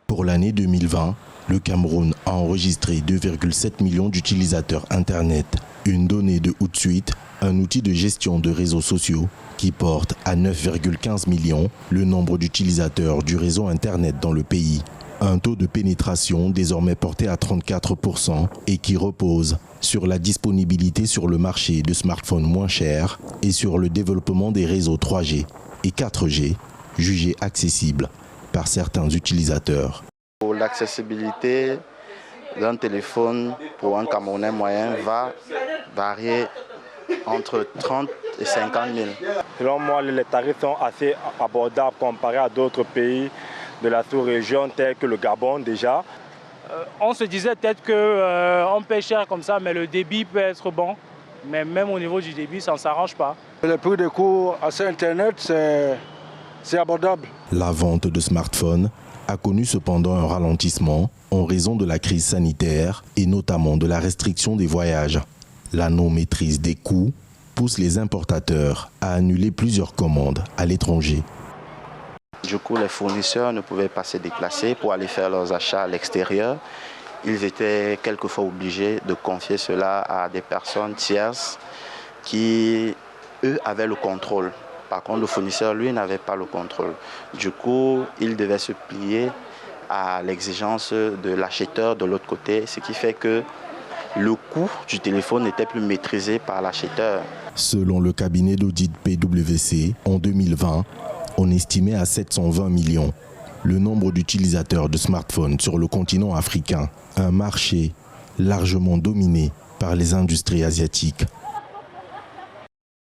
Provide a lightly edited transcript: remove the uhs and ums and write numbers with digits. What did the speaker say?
Pour l'année 2020, le Cameroun a enregistré 2,7 millions d'utilisateurs Internet. Une donnée de Hootsuite, un outil de gestion de réseaux sociaux qui porte à 9,15 millions le nombre d'utilisateurs du réseau Internet dans le pays. Un taux de pénétration désormais porté à 34% et qui repose sur la disponibilité sur le marché de smartphones moins chers et sur le développement des réseaux 3G et 4G jugés accessibles par certains utilisateurs. Pour l'accessibilité d'un téléphone pour un Camerounais moyen va varier entre 30 et 50 000. Selon moi, les tarifs sont assez abordables comparés à d'autres pays de la sous-région tels que le Gabon déjà. On se disait peut-être qu'on paie cher comme ça, mais le débit peut être bon. Mais même au niveau du débit, ça ne s'arrange pas. Le prix de cours à Internet, c'est abordable. La vente de smartphones a connu cependant un ralentissement en raison de la crise sanitaire et notamment de la restriction des voyages. La non-maîtrise des coûts pousse les importateurs à annuler plusieurs commandes à l'étranger. Du coup, les fournisseurs ne pouvaient pas se déplacer pour aller faire leurs achats à l'extérieur. Ils étaient quelquefois obligés de confier cela à des personnes tierces qui, eux, avaient le contrôle. Par contre, le fournisseur, lui, n'avait pas le contrôle. Du coup, il devait se plier à l'exigence de l'acheteur de l'autre côté, ce qui fait que le coût du téléphone n'était plus maîtrisé par l'acheteur. Selon le cabinet d'audit PwC, en 2020, on estimait à 720 millions le nombre d'utilisateurs de smartphones sur le continent africain, un marché largement dominé par les industries asiatiques.